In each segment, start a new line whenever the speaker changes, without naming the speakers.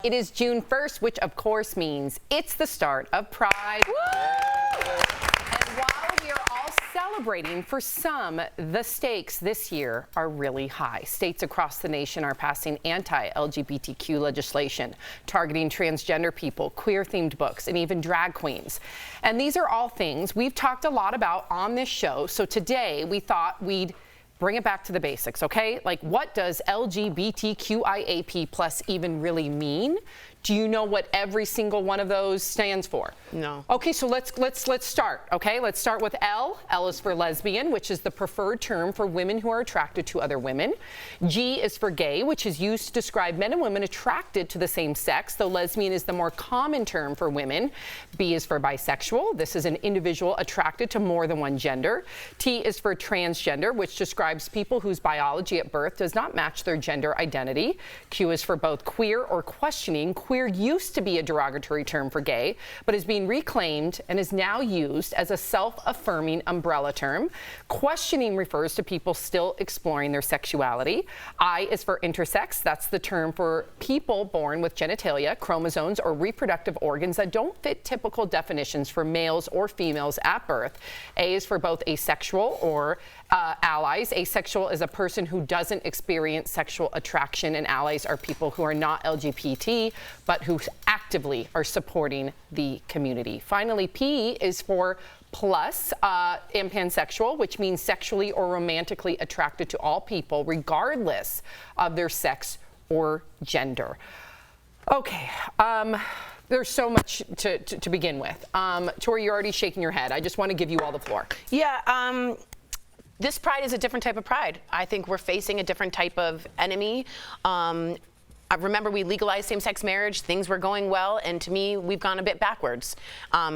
It is June 1st, which of course means it's the start of Pride. And while we are all celebrating, for some, the stakes this year are really high. States across the nation are passing anti-LGBTQ legislation, targeting transgender people, queer-themed books, and even drag queens. And these are all things we've talked a lot about on this show. So today we thought we'd bring it back to the basics, okay? Like, what does LGBTQIA+ even really mean? Do you know what every single one of those stands for?
No.
Okay, so let's start, okay? Let's start with L. L is for lesbian, which is the preferred term for women who are attracted to other women. G is for gay, which is used to describe men and women attracted to the same sex, though lesbian is the more common term for women. B is for bisexual. This is an individual attracted to more than one gender. T is for transgender, which describes people whose biology at birth does not match their gender identity. Q is for both queer or questioning. Queer used to be a derogatory term for gay, but is being reclaimed and is now used as a self-affirming umbrella term. Questioning refers to people still exploring their sexuality. I is for intersex. That's the term for people born with genitalia, chromosomes, or reproductive organs that don't fit typical definitions for males or females at birth. A is for both asexual or allies. Asexual is a person who doesn't experience sexual attraction, and allies are people who are not LGBT, but who actively are supporting the community. Finally, P is for plus and pansexual, which means sexually or romantically attracted to all people, regardless of their sex or gender. Okay. There's so much to begin with. Tori, you're already shaking your head. I just want to give you all the floor.
Yeah. This pride is a different type of pride. I think we're facing a different type of enemy. I remember we legalized same-sex marriage, things were going well, and to me, we've gone a bit backwards.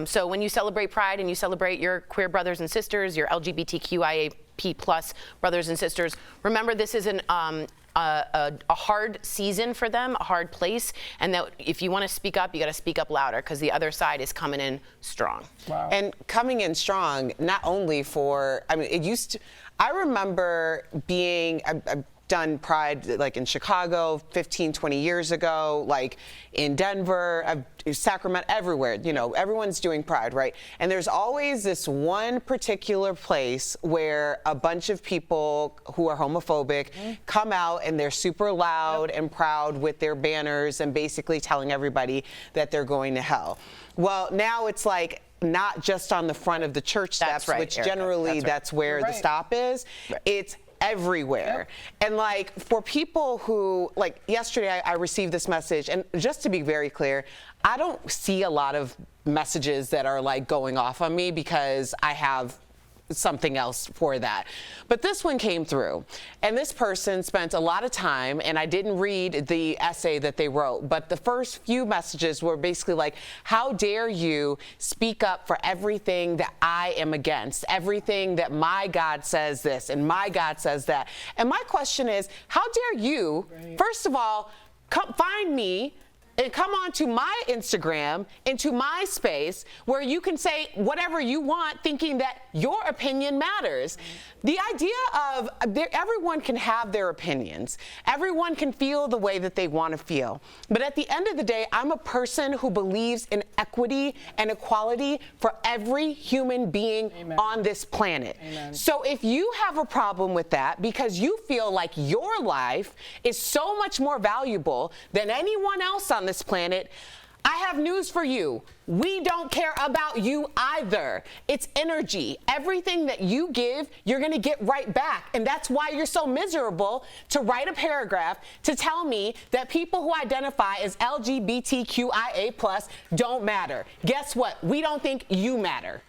So when you celebrate pride and you celebrate your queer brothers and sisters, your LGBTQIA+ brothers and sisters, remember this is a hard season for them, a hard place, and that if you want to speak up, you got to speak up louder, because the other side is coming in strong.
Wow.
And coming in strong, not only for, I mean, it used to, I remember being, I've done Pride like in Chicago 15, 20 years ago, like in Denver, Sacramento, everywhere, you know, everyone's doing Pride, right? And there's always this one particular place where a bunch of people who are homophobic come out and they're super loud and proud with their banners and basically telling everybody that they're going to hell. Well, now it's like, not just on the front of the church steps,
right,
which
Erica.
generally that's where the stop is.
Right.
It's everywhere. And like for people who, like yesterday I received this message, and just to be very clear, I don't see a lot of messages that are like going off on me because I have something else for that. But this one came through, and this person spent a lot of time, and I didn't read the essay that they wrote, but the first few messages were basically like, how dare you speak up for everything that I am against, everything that my God says this and my God says that. And my question is, how dare you, first of all, come find me and come on to my Instagram, into my space, where you can say whatever you want, thinking that your opinion matters. The idea of everyone can have their opinions. Everyone can feel the way that they want to feel. But at the end of the day, I'm a person who believes in equity and equality for every human being on this planet. So if you have a problem with that because you feel like your life is so much more valuable than anyone else on this planet, I have news for you. We don't care about you either. It's energy. Everything that you give, you're going to get right back. And that's why you're so miserable to write a paragraph to tell me that people who identify as LGBTQIA+ don't matter. Guess what? We don't think you matter.